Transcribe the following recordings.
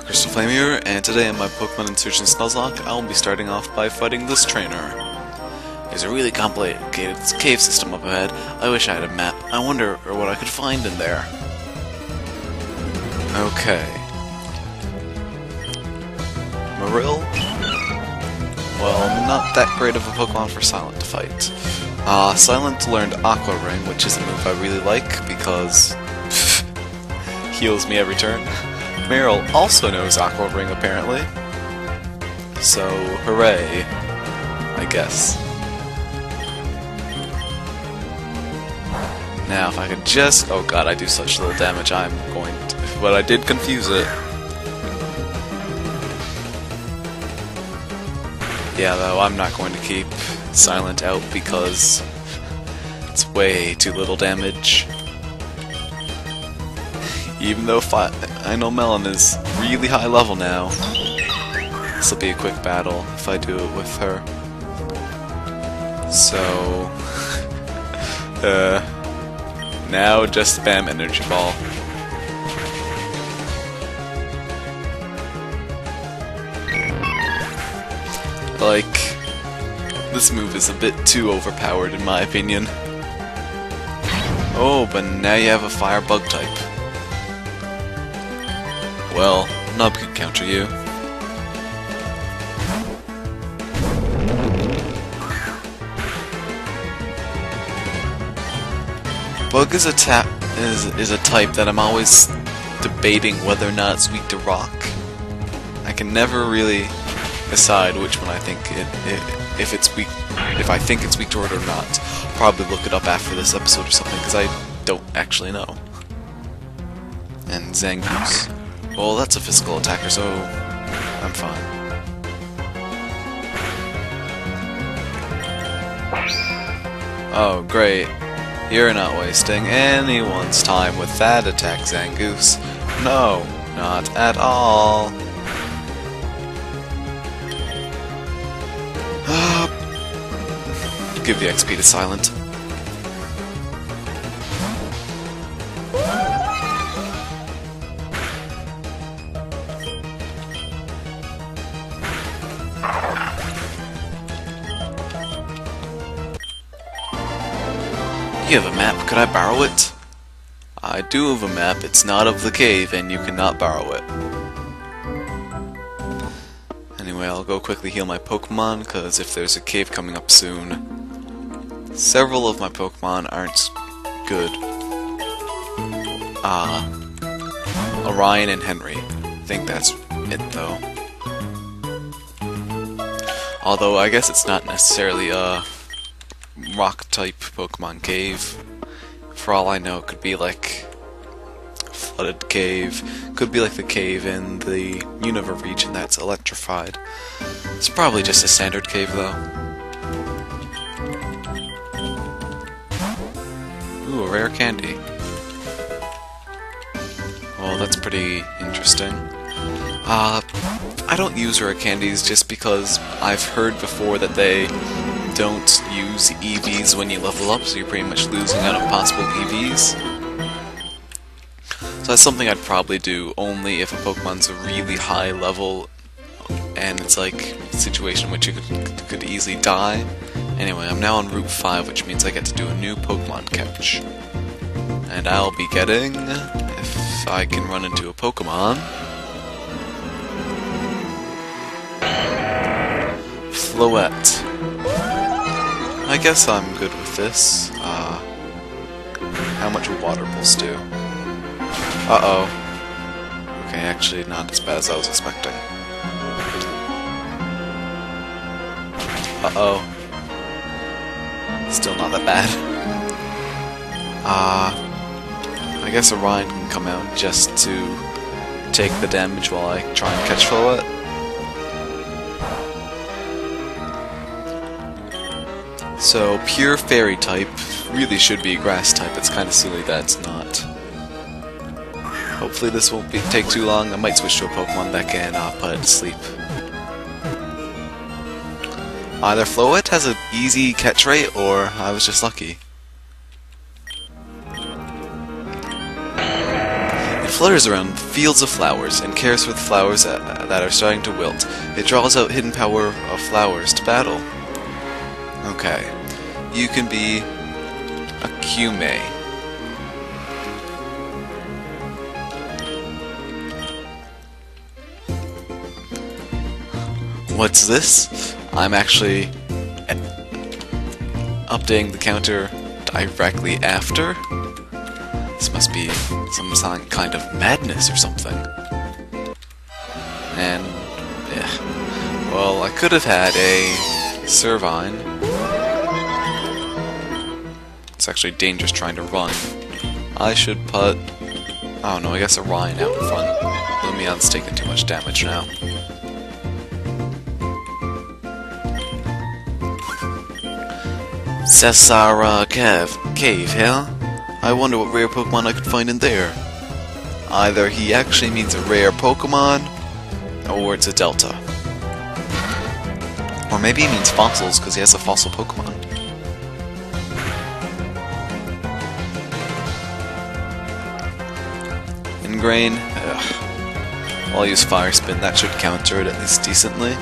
DarkCrystalFlame here, and today in my Pokemon Insurgence Nuzlocke I will be starting off by fighting this trainer. There's a really complicated cave system up ahead. I wish I had a map. I wonder what I could find in there. Okay. Marill? Well, not that great of a Pokemon for Silent to fight. Silent learned Aqua Ring, which is a move I really like because heals me every turn. Marill also knows Aqua Ring, apparently. So, hooray, I guess. Now, if I could just... oh god, I do such little damage, I'm going to... but I did confuse it. Yeah, though, I'm not going to keep Silent out because it's way too little damage. Even though I know Melon is really high level now, this will be a quick battle if I do it with her. So, now just spam Energy Ball. Like, this move is a bit too overpowered in my opinion. Oh, but now you have a Fire Bug type. Well, Nub could counter you. Bug is a type that I'm always debating whether or not it's weak to rock. I can never really decide which one I think if it's weak, if I think it's weak to it or not. Probably look it up after this episode or something because I don't actually know. And Zangoose. Well, that's a physical attacker, so I'm fine. Oh, great. You're not wasting anyone's time with that attack, Zangoose. No, not at all. Give the XP to Silent. You have a map, could I borrow it? I do have a map, it's not of the cave and you cannot borrow it. Anyway, I'll go quickly heal my Pokemon, because if there's a cave coming up soon, several of my Pokemon aren't good. Orion and Henry. I think that's it though. Although I guess it's not necessarily a rock-type Pokemon cave. For all I know, it could be like flooded cave. Could be like the cave in the Unova region that's electrified. It's probably just a standard cave, though. Ooh, a rare candy. Well, that's pretty interesting. I don't use rare candies just because I've heard before that they don't use EVs when you level up, so you're pretty much losing out on possible EVs. So that's something I'd probably do only if a Pokemon's a really high level and it's like a situation in which you could easily die. Anyway, I'm now on Route 5, which means I get to do a new Pokemon catch. And I'll be getting, if I can run into a Pokemon, Floette. I guess I'm good with this. How much would Water Pulse do? Uh-oh. Okay, actually not as bad as I was expecting. Uh-oh. Still not that bad. I guess Orion can come out just to take the damage while I try and catch Floette. So, pure Fairy type really should be a Grass type. It's kind of silly that it's not. Hopefully this won't take too long. I might switch to a Pokemon that can put it to sleep. Either Floette has an easy catch rate, or I was just lucky. flutters around fields of flowers and cares for the flowers that are starting to wilt. It draws out hidden power of flowers to battle. Okay. You can be a Kume. What's this? I'm actually updating the counter directly after. This must be some kind of madness or something. And, yeah. Well, I could have had a Servine. It's actually dangerous trying to run. I should put... oh no, I guess a Rhine out in front. Lumine's taking too much damage now. Sassara Cave, huh? I wonder what rare Pokemon I could find in there. Either he actually means a rare Pokemon, or it's a Delta. Or maybe he means fossils, because he has a fossil Pokemon. Ingrain? Ugh. I'll use Fire Spin, that should counter it at least decently.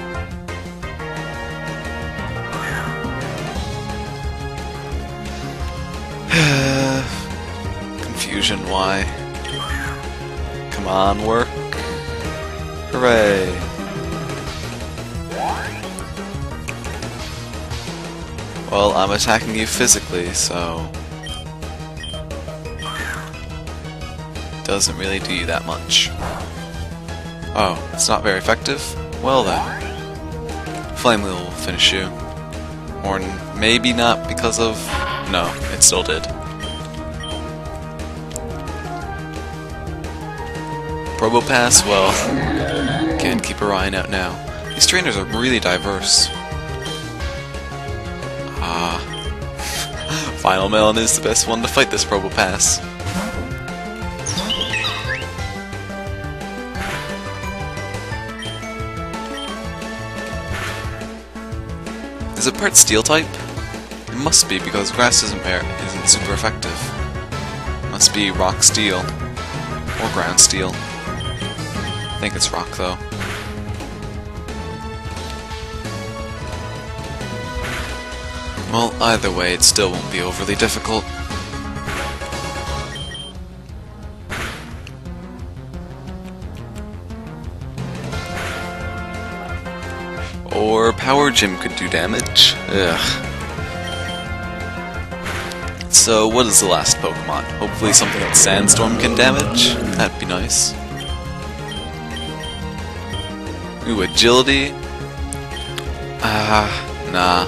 Confusion, why? Come on, work. Hooray! Well, I'm attacking you physically, so... doesn't really do you that much. Oh, it's not very effective? Well then. Flame Wheel will finish you. Or maybe not because of... no, it still did. Probopass? Well, can't keep a Rhine out now. These trainers are really diverse. Final Melon is the best one to fight this Probopass. Is it part Steel type? It must be, because Grass isn't super effective. Must be Rock Steel. Or Ground Steel. I think it's Rock, though. Well, either way, it still won't be overly difficult. Or Power Gym could do damage. Ugh. So, what is the last Pokemon? Hopefully something that Sandstorm can damage? That'd be nice. Ooh, Agility? Nah.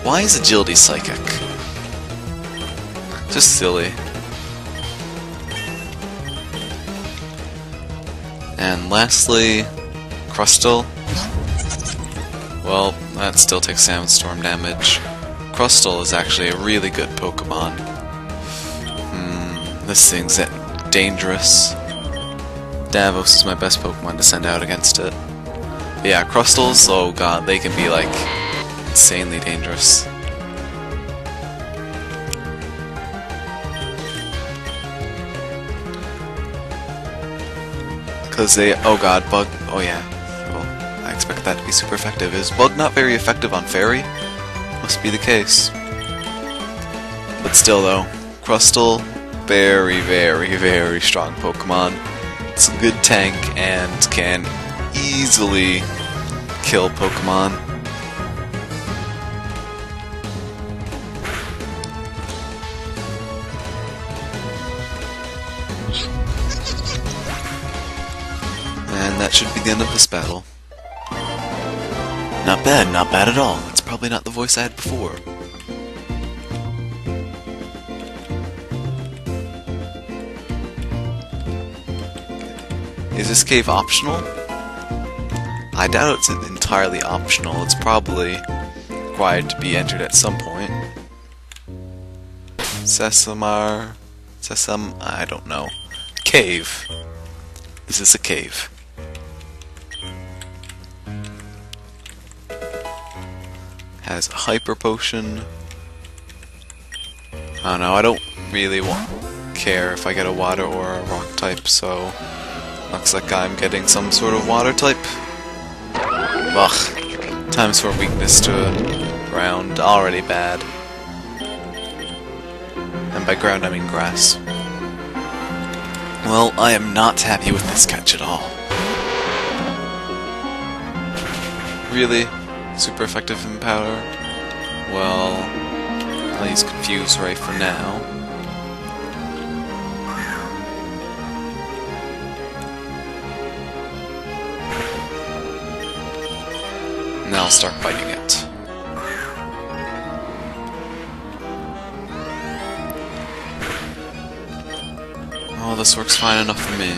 Why is Agility Psychic? Just silly. And lastly, Crustle. Well, that still takes Sandstorm damage. Crustle is actually a really good Pokemon. This thing's dangerous. Davos is my best Pokemon to send out against it. But yeah, Crustles, oh god, they can be like insanely dangerous. Because they, oh god, Bug, oh yeah. Well, I expect that to be super effective. Is Bug not very effective on Fairy? Must be the case. But still though, Crustle, very, very, very strong Pokemon. It's a good tank and can easily kill Pokemon. And that should be the end of this battle. Not bad at all. It's probably not the voice I had before. Is this cave optional? I doubt it's entirely optional. It's probably required to be entered at some point. I don't know. Cave. Is this a cave? Has a Hyper Potion. I don't know, I don't really care if I get a Water or a Rock type. type, so looks like I'm getting some sort of water type. Ugh. Times for weakness to ground, already bad. And by ground I mean grass. Well, I am not happy with this catch at all. Really? Super effective in powder? Well, I'll use Confuse Ray for now. Now I'll start biting it. Oh, this works fine enough for me.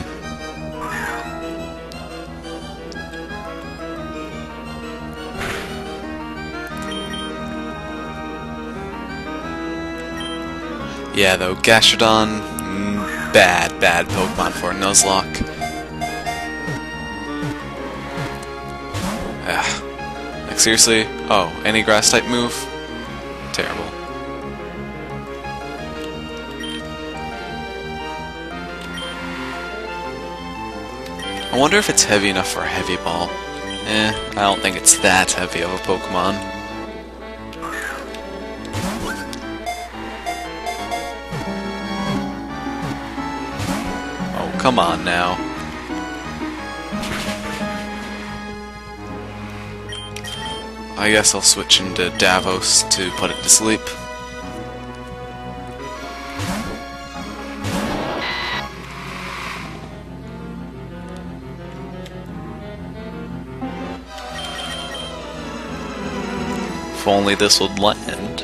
Yeah, though, Gastrodon, bad Pokemon for a Nuzlocke. Like, seriously? Oh, any grass-type move? Terrible. I wonder if it's heavy enough for a heavy ball. I don't think it's that heavy of a Pokemon. Oh, come on now. I guess I'll switch into Davos to put it to sleep. If only this would land.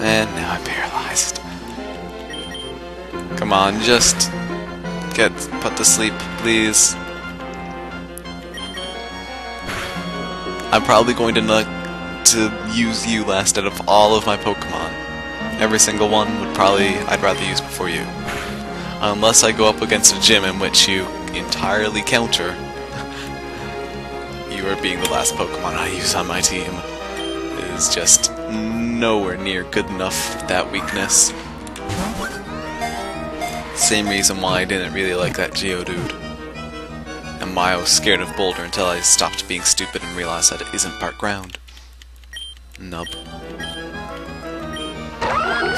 And now I'm paralyzed. Come on, just get put to sleep, please. I'm probably going to use you last out of all of my Pokemon. Every single one I'd rather use before you. Unless I go up against a gym in which you entirely counter. You are being the last Pokemon I use on my team. It is just nowhere near good enough for that weakness. Same reason why I didn't really like that Geodude. And why I was scared of Boulder until I stopped being stupid and realized that it isn't part ground. Nub.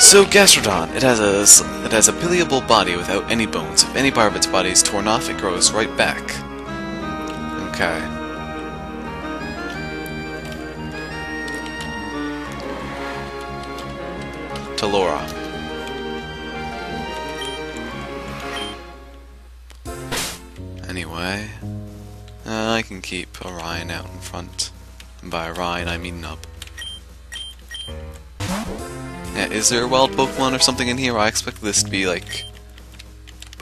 So Gastrodon, it has a piliable body without any bones. If any part of its body is torn off, it grows right back. Okay. Talora. Anyway, I can keep Orion out in front. And by Orion, I mean Nub. Yeah, is there a wild Pokemon or something in here? I expect this to be like,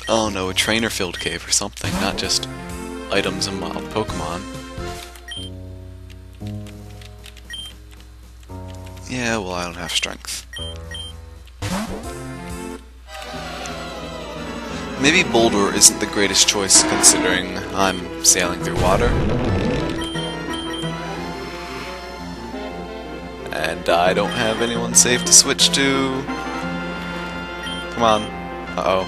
oh no, a trainer-filled cave or something, not just items and wild Pokemon. Yeah, well, I don't have strength. Maybe Boulder isn't the greatest choice considering I'm sailing through water. And I don't have anyone safe to switch to. Come on. Uh-oh.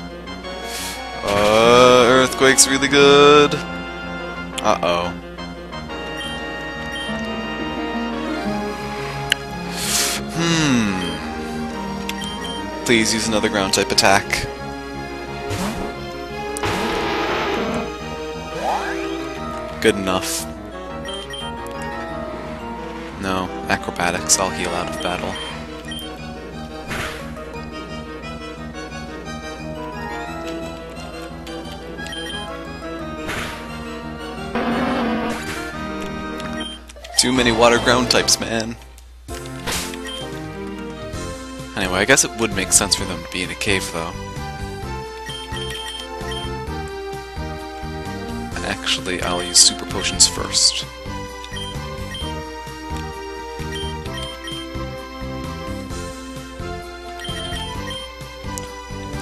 Earthquake's really good. Uh-oh. Please use another ground type attack. Good enough. No, acrobatics, I'll heal out of battle. Too many water ground types, man. Anyway, I guess it would make sense for them to be in a cave, though. Actually, I'll use super potions first.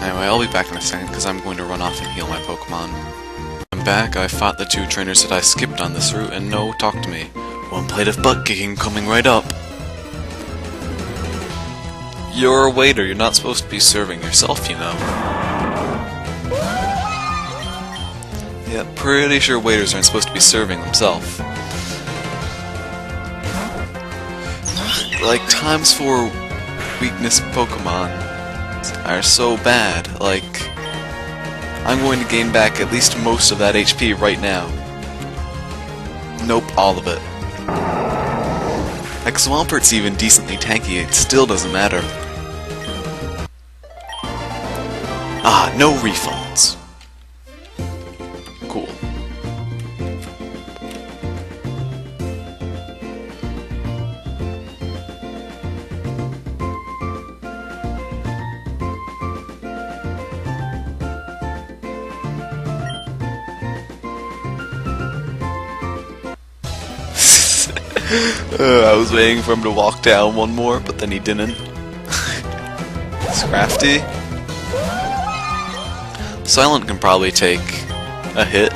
Anyway, I'll be back in a second because I'm going to run off and heal my Pokemon. I'm back. I fought the two trainers that I skipped on this route, and no, talk to me. One plate of butt kicking coming right up. You're a waiter, you're not supposed to be serving yourself, you know. Yeah, pretty sure waiters aren't supposed to be serving themselves. Like, times 4 weakness Pokemon are so bad. Like, I'm going to gain back at least most of that HP right now. Nope, all of it. Like, Swampert's even decently tanky, it still doesn't matter. Ah, no refunds. Cool. I was waiting for him to walk down one more, but then he didn't. It's crafty. Silent can probably take a hit.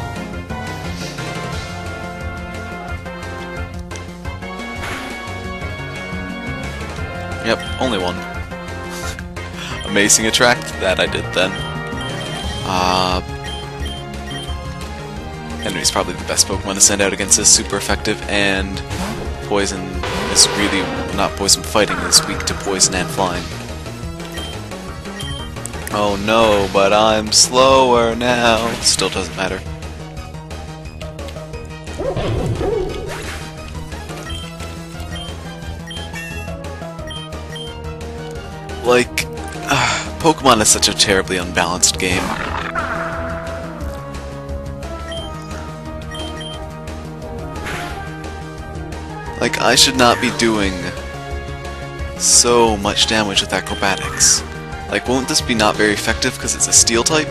Yep, only one. Amazing attract that I did then. Henry's probably the best Pokemon to send out against this, super effective, and Poison is really not poison fighting, is weak to poison and flying. Oh no, but I'm slower now. Still doesn't matter. Like, Pokemon is such a terribly unbalanced game. Like, I should not be doing so much damage with acrobatics. Like, won't this be not very effective because it's a steel type?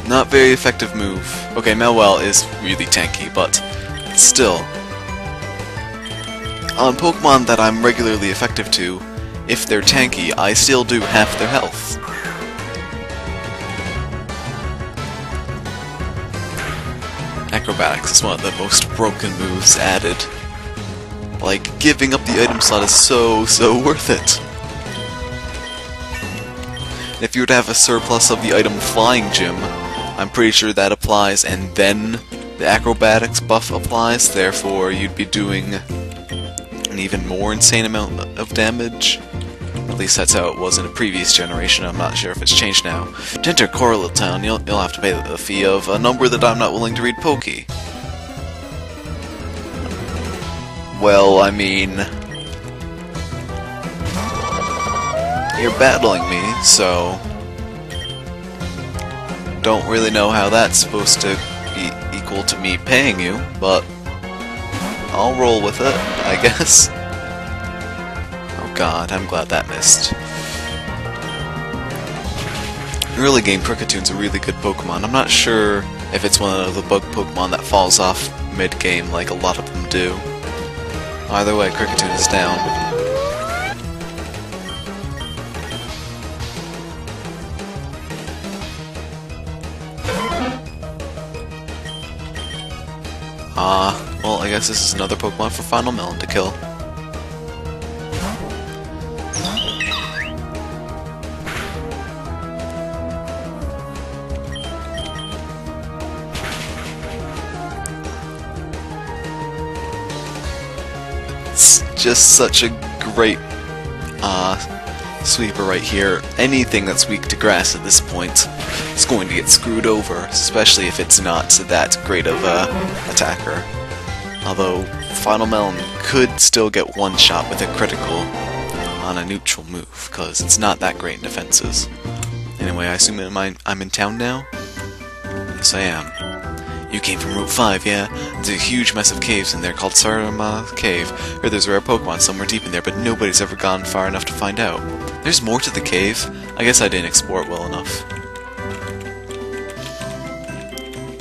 Not very effective move. Okay, Melwell is really tanky, but still. On Pokemon that I'm regularly effective to, if they're tanky, I still do half their health. Acrobatics is one of the most broken moves added. Like, giving up the item slot is so worth it. If you were to have a surplus of the item Flying Gym, I'm pretty sure that applies, and then the acrobatics buff applies, therefore you'd be doing an even more insane amount of damage. At least that's how it was in a previous generation. I'm not sure if it's changed now. To enter Coralite Town, you'll have to pay the fee of a number that I'm not willing to read Pokey. Well, I mean, you're battling me, so don't really know how that's supposed to be equal to me paying you, but I'll roll with it, I guess. Oh god, I'm glad that missed. Early game Krickettoon's a really good Pokemon. I'm not sure if it's one of the bug Pokemon that falls off mid-game like a lot of them do. Either way, Krickettoon is down. Well, I guess this is another Pokemon for Final Melon to kill. It's just such a great sweeper right here. Anything that's weak to grass at this point is going to get screwed over, especially if it's not that great of a attacker. Although Final Melon could still get one shot with a critical on a neutral move, because it's not that great in defenses. Anyway, I assume I'm in town now? Yes, I am. You came from Route 5, yeah? There's a huge mess of caves in there called Sarama Cave. Heard there's a rare Pokemon somewhere deep in there, but nobody's ever gone far enough to find out. There's more to the cave? I guess I didn't explore it well enough.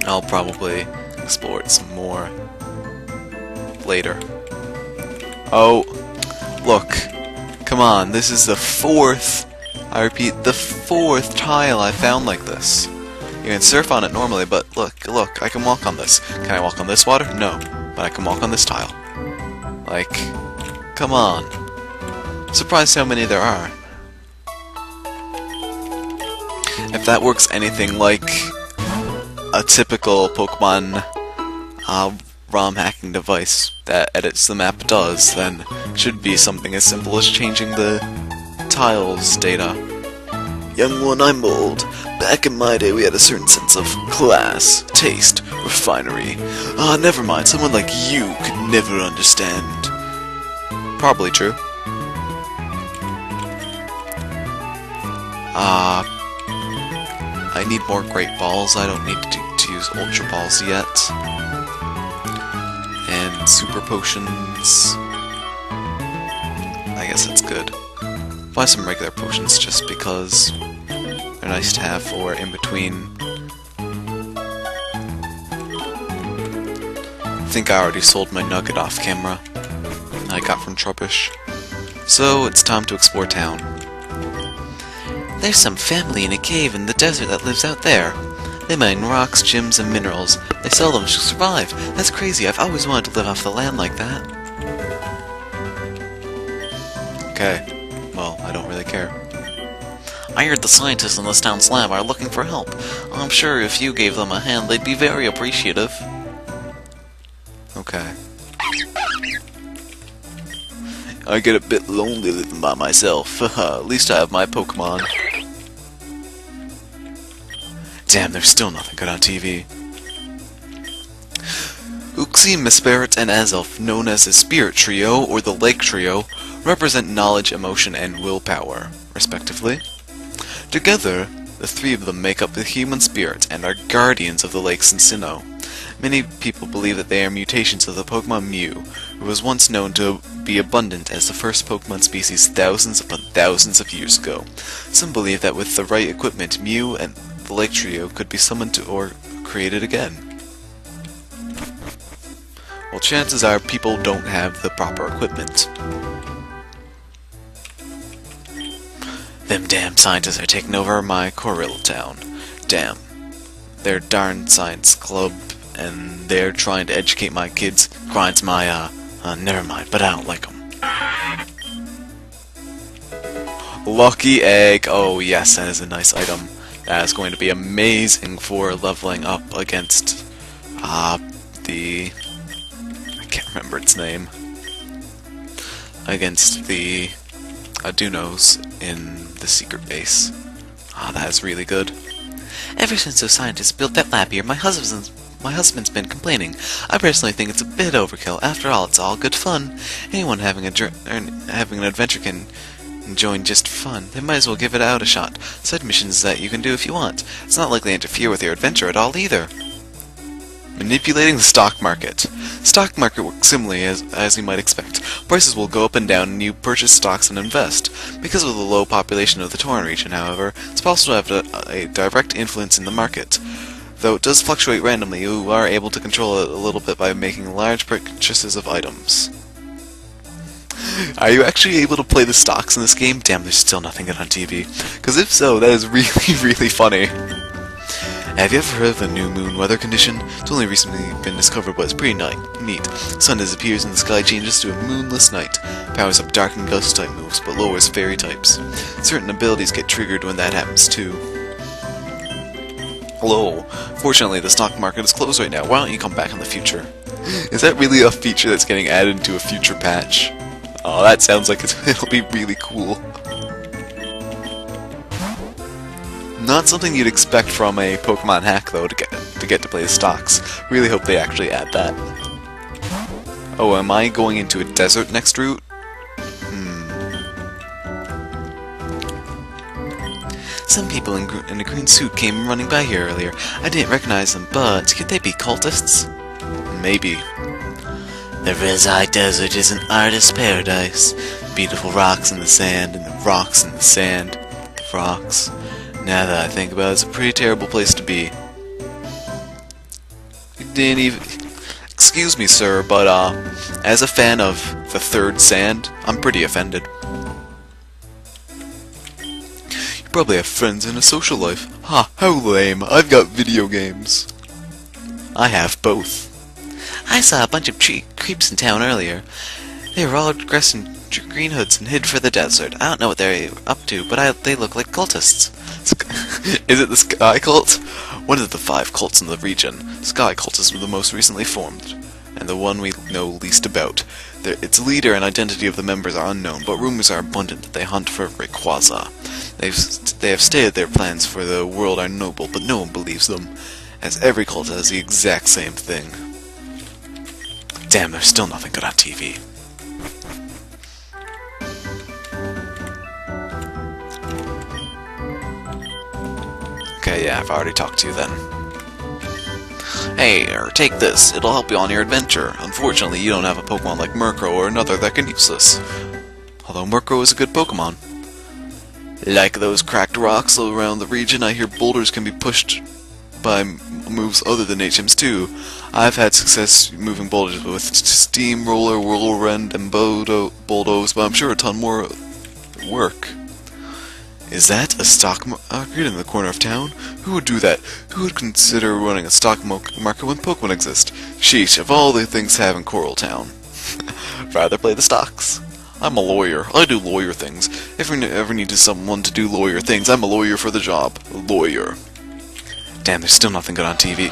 I'll probably explore it some more later. Oh, look. Come on, this is the fourth, I repeat, the fourth tile I found like this. You can surf on it normally, but look, I can walk on this. Can I walk on this water? No, but I can walk on this tile. Like, Come on. Surprised how many there are. If that works anything like a typical Pokemon ROM hacking device that edits the map does, then it should be something as simple as changing the tiles data. Young one, I'm old. Back in my day we had a certain sense of class, taste, refinery. Never mind, someone like you could never understand. Probably true. I need more Great Balls. I don't need to use Ultra Balls yet. And Super Potions. I guess that's good. Buy some regular potions just because they're nice to have for in between. I think I already sold my nugget off camera. I got from Trubbish. So it's time to explore town. There's some family in a cave in the desert that lives out there. They mine rocks, gems, and minerals. They sell them to survive. That's crazy. I've always wanted to live off the land like that. Okay. Well, I don't really care. I heard the scientists in this town's lab are looking for help. I'm sure if you gave them a hand, they'd be very appreciative. Okay. I get a bit lonely living by myself. At least I have my Pokemon. Damn, there's still nothing good on TV. Uxie, Mesprit, and Azelf, known as the Spirit Trio or the Lake Trio, represent knowledge, emotion, and willpower, respectively. Together, the three of them make up the human spirit and are guardians of the lakes in Sinnoh. Many people believe that they are mutations of the Pokemon Mew, who was once known to be abundant as the first Pokemon species thousands upon thousands of years ago. Some believe that with the right equipment, Mew and the Lake Trio could be summoned to or created again. Well, chances are people don't have the proper equipment. Them damn scientists are taking over my Corilla town. Damn. Their darn science club, and they're trying to educate my kids. Grinds my, never mind, but I don't like them. Lucky Egg. Oh yes, that is a nice item. That is going to be amazing for leveling up against, I can't remember its name. Against the Adunos in the secret base. That is really good. Ever since those scientists built that lab here, my husband's been complaining. I personally think it's a bit overkill. After all, it's all good fun. Anyone having an adventure can join just for fun. They might as well give it out a shot. Side missions that you can do if you want. It's not likely to interfere with your adventure at all either. Manipulating the stock market. Stock market works similarly as you might expect. Prices will go up and down and you purchase stocks and invest. Because of the low population of the Tauren region, however, it's possible to have a direct influence in the market. Though it does fluctuate randomly, you are able to control it a little bit by making large purchases of items. Are you actually able to play the stocks in this game? Damn, there's still nothing good on TV. Because if so, that is really, really funny. Have you ever heard of a new moon weather condition? It's only recently been discovered, but it's pretty neat. Sun disappears and the sky changes to a moonless night. Powers up dark and ghost type moves, but lowers fairy types. Certain abilities get triggered when that happens too. Hello. Fortunately, the stock market is closed right now. Why don't you come back in the future? Is that really a feature that's getting added into a future patch? Oh, that sounds like it'll be really cool. Not something you'd expect from a Pokemon hack, though, to get to play the stocks. Really hope they actually add that. Oh, am I going into a desert next route? Some people in a green suit came running by here earlier. I didn't recognize them, but could they be cultists? Maybe. The Rezai Desert is an artist's paradise. Beautiful rocks in the sand, and the rocks in the sand. Rocks. Now that I think about it, it's a pretty terrible place to be. You didn't even... Excuse me, sir, but, as a fan of the third sand, I'm pretty offended. You probably have friends and a social life. Ha, how lame. I've got video games. I have both. I saw a bunch of creeps in town earlier. They were all dressed in green hoods and hid for the desert. I don't know what they're up to, but they look like cultists. Is it the Sky Cult? One of the 5 cults in the region. Sky Cult is the most recently formed, and the one we know least about. Its leader and identity of the members are unknown, but rumors are abundant that they hunt for Rayquaza. They have stated their plans for the world are noble, but no one believes them, as every cult has the exact same thing. Damn, there's still nothing good on TV. Okay, yeah, I've already talked to you then. Hey, take this. It'll help you on your adventure. Unfortunately, you don't have a Pokemon like Murkrow or another that can use this. Although Murkrow is a good Pokemon. Like those cracked rocks around the region, I hear boulders can be pushed by moves other than HMs too. I've had success moving boulders with Steamroller, Whirlwind, and Bulldoze, but I'm sure a ton more work. Is that a stock market in the corner of town? Who would do that? Who would consider running a stock market when Pokemon exist? Sheesh, of all the things to have in Coral Town. Rather play the stocks. I'm a lawyer. I do lawyer things. If we ever needed someone to do lawyer things, I'm a lawyer for the job. A lawyer. Damn, there's still nothing good on TV.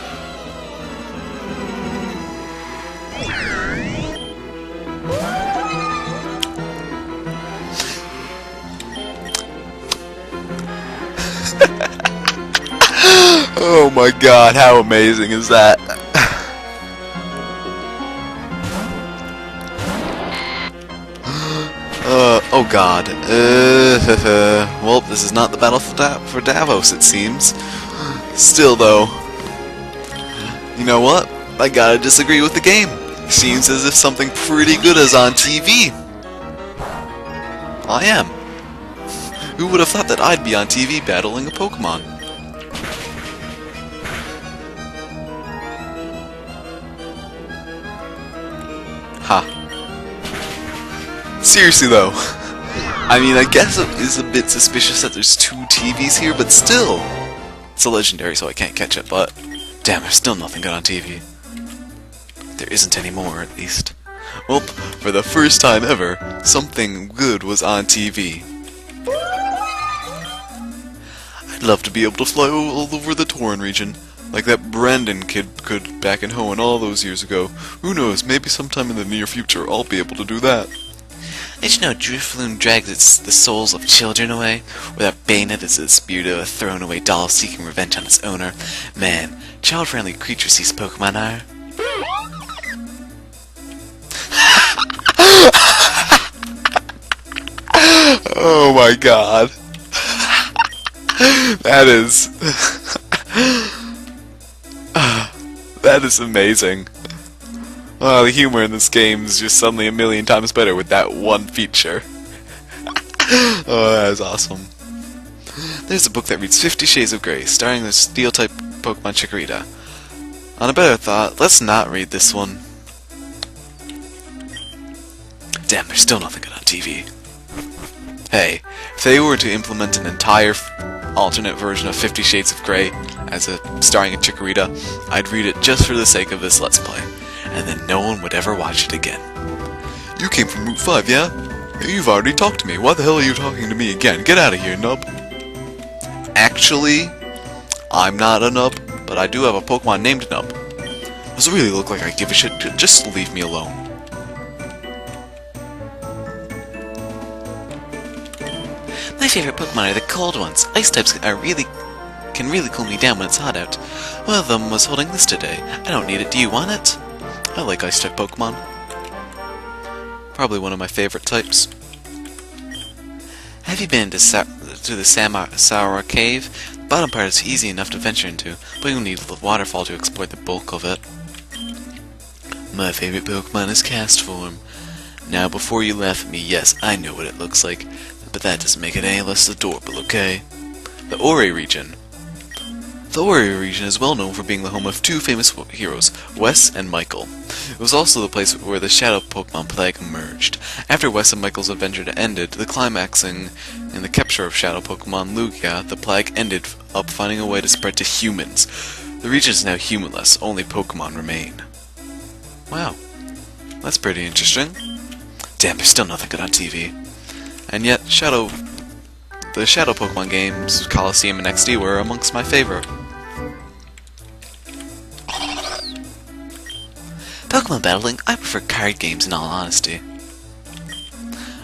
Oh my god, how amazing is that? Oh god. Well, this is not the battle for Davos, it seems. Still, though, you know what? I gotta disagree with the game. Seems as if something pretty good is on TV. I am. Who would have thought that I'd be on TV battling a Pokemon? Ha. Seriously though, I mean, I guess it is a bit suspicious that there's 2 TVs here, but still, it's a legendary, so I can't catch it, but damn, there's still nothing good on TV. There isn't any more, at least. Well, for the first time ever, something good was on TV. I'd love to be able to fly all over the Tauren region, like that Brandon kid could back in Hoenn all those years ago. Who knows, maybe sometime in the near future I'll be able to do that. Did you know Drifloon drags the souls of children away? Or that Bayonet is the spirit of a thrown-away doll seeking revenge on its owner? Man, child-friendly creatures these Pokemon are. Oh my god. That is... that is amazing. Oh, the humor in this game is just suddenly a million times better with that one feature. Oh, that is awesome. There's a book that reads 50 Shades of Grey, starring the Steel-type Pokemon Chikorita. On a better thought, let's not read this one. Damn, there's still nothing good on TV. Hey, if they were to implement an entire alternate version of 50 Shades of Grey as starring a Chikorita, I'd read it just for the sake of this Let's Play, and then no one would ever watch it again. You came from Route 5, yeah? You've already talked to me. Why the hell are you talking to me again? Get out of here, nub. Actually, I'm not a nub, but I do have a Pokemon named Nub. Does it really look like I give a shit? Just leave me alone. My favorite Pokemon are the cold ones. Ice types can really cool me down when it's hot out. One of them was holding this today. I don't need it. Do you want it? I like ice type Pokemon. Probably one of my favorite types. Have you been to the Saura Cave? The bottom part is easy enough to venture into, but you'll need the waterfall to explore the bulk of it. My favorite Pokemon is Castform. Now, before you laugh at me, yes, I know what it looks like, but that doesn't make it any less adorable, okay? The Ori region. The Ori region is well known for being the home of 2 famous heroes, Wes and Michael. It was also the place where the Shadow Pokemon plague emerged. After Wes and Michael's adventure ended, the climaxing in the capture of Shadow Pokemon Lugia, the plague ended up finding a way to spread to humans. The region is now humanless, only Pokemon remain. Wow, that's pretty interesting. Damn, there's still nothing good on TV. And yet, the Shadow Pokemon games, Colosseum and XD, were amongst my favorite. Pokemon battling, I prefer card games in all honesty.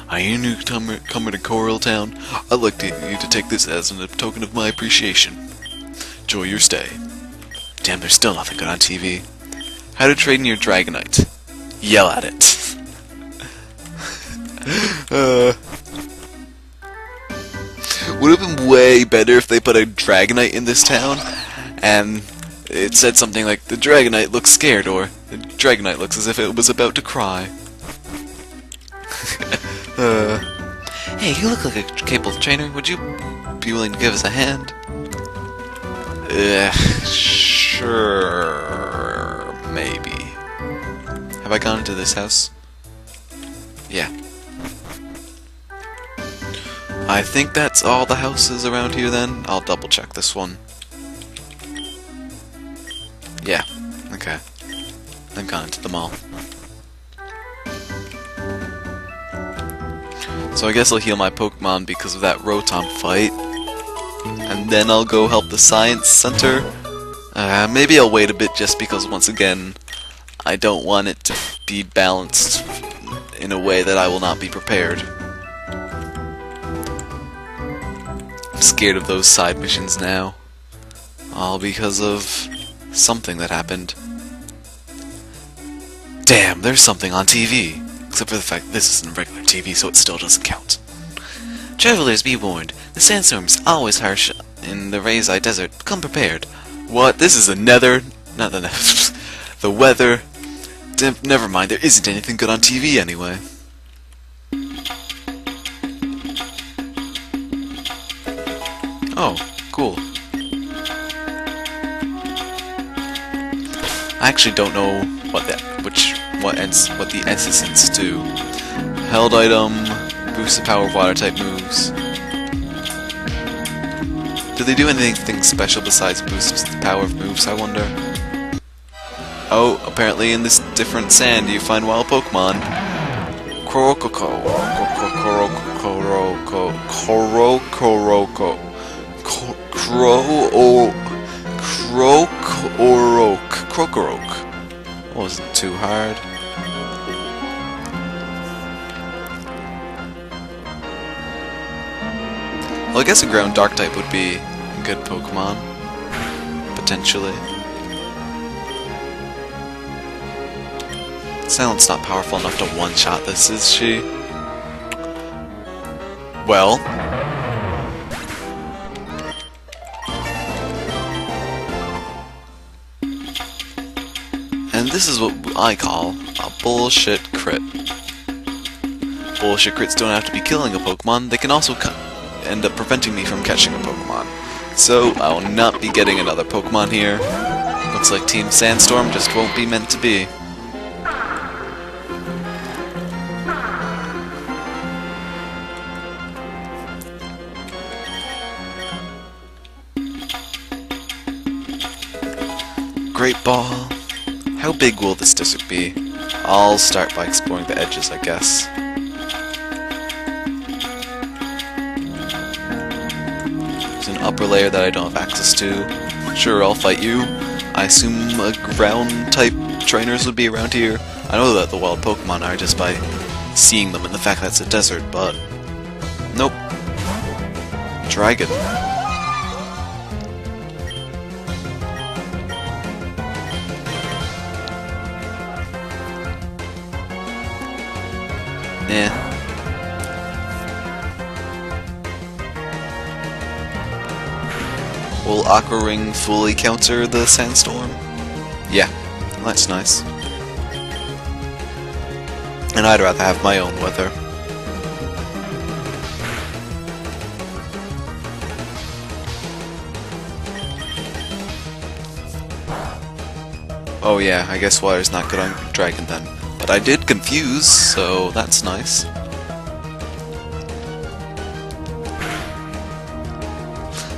Are you new coming to Coral Town? I'd like you to take this as a token of my appreciation. Enjoy your stay. Damn, there's still nothing good on TV. How to train your Dragonite. Yell at it. Would have been way better if they put a Dragonite in this town, and it said something like, the Dragonite looks scared, or the Dragonite looks as if it was about to cry. Hey, you look like a capable trainer. Would you be willing to give us a hand? Sure, maybe. Have I gone into this house? Yeah. I think that's all the houses around here then. I'll double check this one. Yeah, okay. I've gone into the mall. So I guess I'll heal my Pokemon because of that Rotom fight. And then I'll go help the Science Center. Maybe I'll wait a bit just because, once again, I don't want it to be balanced in a way that I will not be prepared. I'm scared of those side missions now. All because of something that happened. Damn, there's something on TV. Except for the fact this isn't regular TV, so it still doesn't count. Travelers, be warned. The sandstorm's always harsh in the Razai Desert. Come prepared. What? This is the nether... Not the nether. The weather. Never mind, there isn't anything good on TV anyway. Oh, cool. I actually don't know what the Essence do. Held item, boost the power of water type moves. Do they do anything special besides boost the power of moves, I wonder? Oh, apparently in this different sand you find wild Pokemon. Korokoko. Krokorok. Wasn't too hard. Well, I guess a ground dark type would be a good Pokemon. Potentially. Silent's not powerful enough to one-shot this, is she? Well. And this is what I call a bullshit crit. Bullshit crits don't have to be killing a Pokemon, they can also end up preventing me from catching a Pokemon. So, I will not be getting another Pokemon here. Looks like Team Sandstorm just won't be meant to be. Great Ball. How big will this district be? I'll start by exploring the edges, I guess. There's an upper layer that I don't have access to. Sure, I'll fight you. I assume ground-type trainers would be around here. I know that the wild Pokemon are just by seeing them and the fact that it's a desert, but... Nope. Dragon. Yeah. Will Aqua Ring fully counter the Sandstorm? Yeah, that's nice. And I'd rather have my own weather. Oh yeah, I guess water's not good on Dragon then. But I did confuse, so that's nice.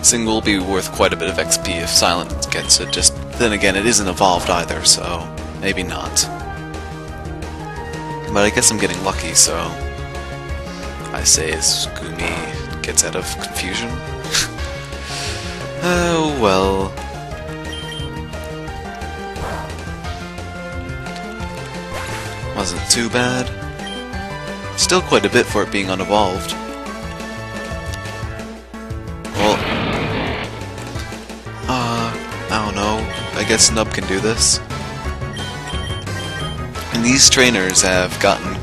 Single will be worth quite a bit of XP if Silent gets it, just then again it isn't evolved either, so maybe not. But I guess I'm getting lucky, so I say as Gumi gets out of confusion. Oh well. Wasn't too bad. Still quite a bit for it being unevolved. Well, I don't know. I guess Nub can do this. And these trainers have gotten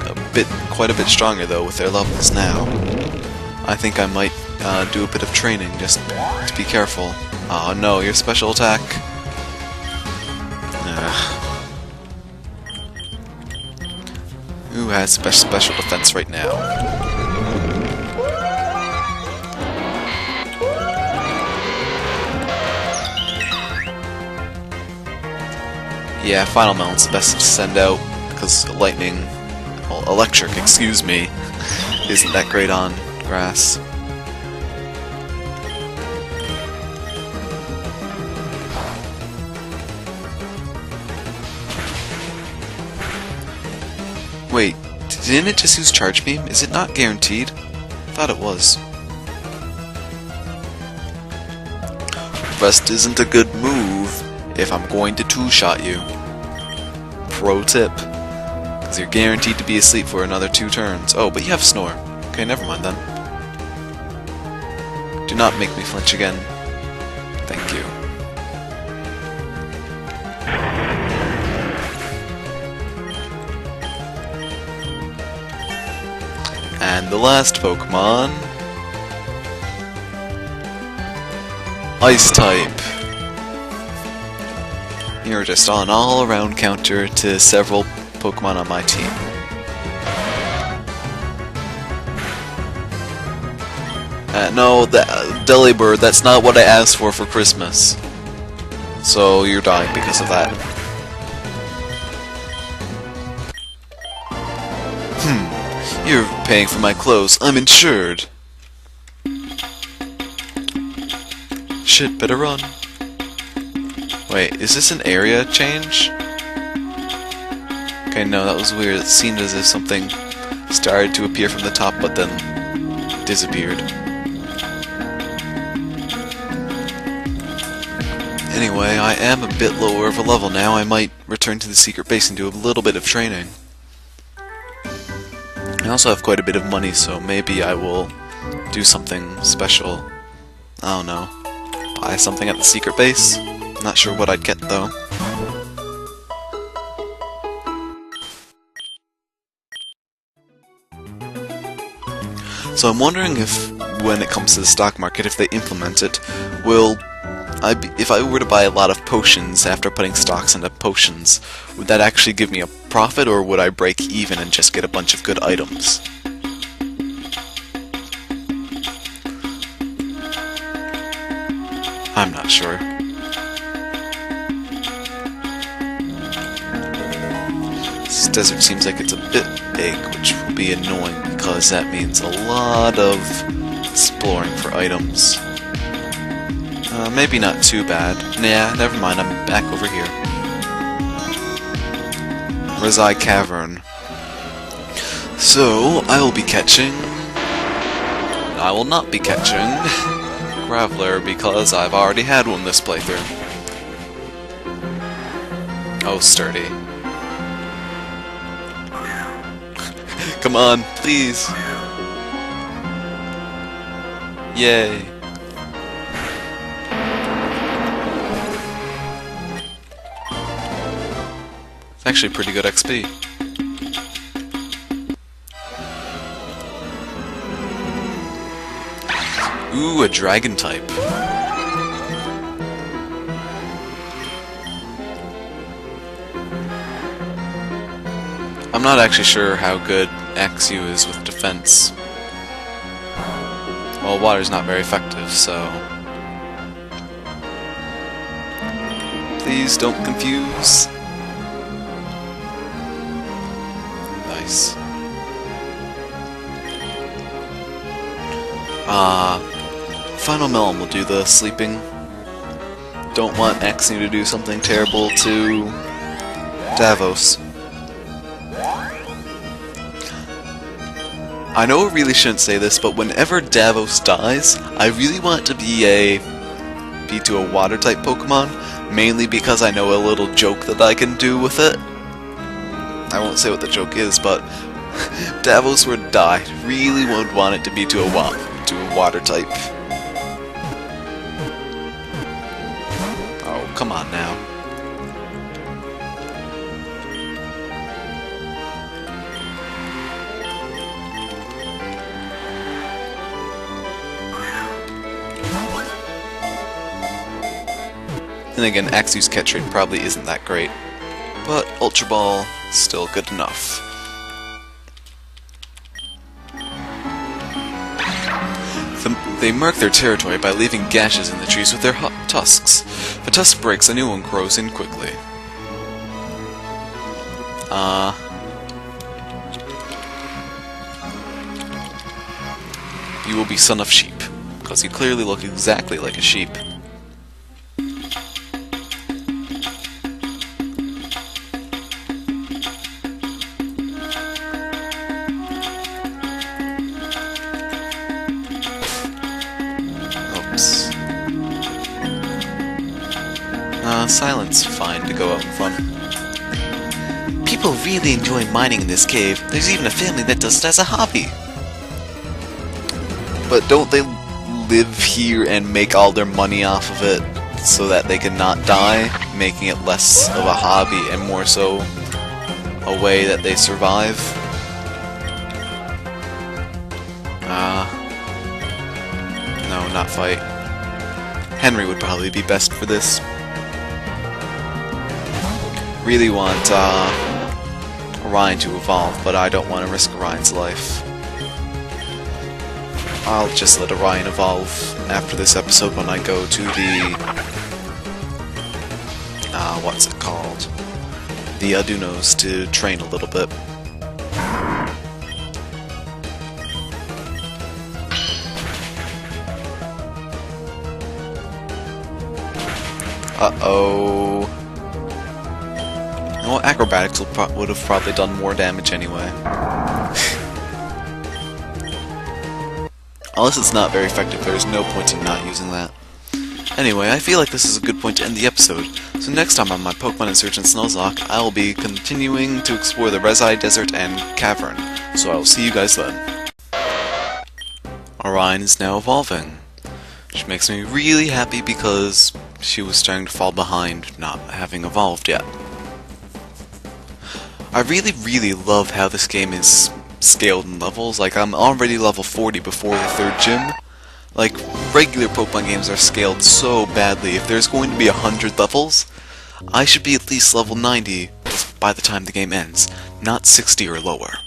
quite a bit stronger though with their levels now. I think I might do a bit of training just to be careful. Oh no, your special attack. Who has special defense right now? Yeah, Final Melon's the best to send out, because lightning, well, electric, excuse me, isn't that great on grass. Wait, didn't it just use Charge Beam? Is it not guaranteed? I thought it was. Rest isn't a good move if I'm going to two-shot you. Pro tip. Because you're guaranteed to be asleep for another 2 turns. Oh, but you have Snore. Okay, never mind then. Do not make me flinch again. Thank you. And the last Pokemon... Ice type. You're just an all-around counter to several Pokemon on my team. No, Delibird, that's not what I asked for Christmas. So you're dying because of that. You're paying for my clothes. I'm insured. Shit, better run. Wait, is this an area change? Okay, no, that was weird. It seemed as if something started to appear from the top, but then disappeared. Anyway, I am a bit lower of a level now. I might return to the secret base and do a little bit of training. I also have quite a bit of money, so maybe I will do something special. I don't know. Buy something at the secret base? Not sure what I'd get, though. So I'm wondering if, when it comes to the stock market, if they implement it, if I were to buy a lot of potions after putting stocks into potions, would that actually give me a profit, or would I break even and just get a bunch of good items? I'm not sure. This desert seems like it's a bit big, which will be annoying because that means a lot of exploring for items. Maybe not too bad. Nah, never mind, I'm back over here. Rezai Cavern. So, I will be catching... I will not be catching... Graveler, because I've already had one this playthrough. Oh, sturdy. Come on, please. Yay. It's actually pretty good XP. Ooh, a dragon type. I'm not actually sure how good Axew is with defense. Well, water's not very effective, so... Please don't confuse. Nice. Final Melon will do the sleeping. Don't want Axew to do something terrible to Davos. I know I really shouldn't say this, but whenever Davos dies, I really want it to be to a water-type Pokemon, mainly because I know a little joke that I can do with it. I won't say what the joke is, but Davos were to die. Really would want it to be to a water-type. Oh, come on now. And again, Axew's catch rate probably isn't that great, but Ultra Ball still good enough. They mark their territory by leaving gashes in the trees with their tusks. If a tusk breaks, a new one grows in quickly. You will be son of sheep, because you clearly look exactly like a sheep. Silence fine to go out in front. People really enjoy mining in this cave. There's even a family that does it as a hobby. But don't they live here and make all their money off of it so that they can not die, making it less of a hobby and more so a way that they survive? No, not fight. Henry would probably be best for this. Really want Orion to evolve, but I don't want to risk Orion's life. I'll just let Orion evolve after this episode when I go to the what's it called? The Adunos to train a little bit. Uh-oh. Well, acrobatics would have probably done more damage anyway. Unless it's not very effective, there's no point in not using that. Anyway, I feel like this is a good point to end the episode, so next time on my Pokemon Insurgence Nuzlocke, I will be continuing to explore the Resai Desert and Cavern, so I will see you guys then. Orion is now evolving, which makes me really happy because she was starting to fall behind not having evolved yet. I really love how this game is scaled in levels. Like, I'm already level 40 before the 3rd gym. Like, regular Pokemon games are scaled so badly. If there's going to be 100 levels, I should be at least level 90 by the time the game ends, not 60 or lower.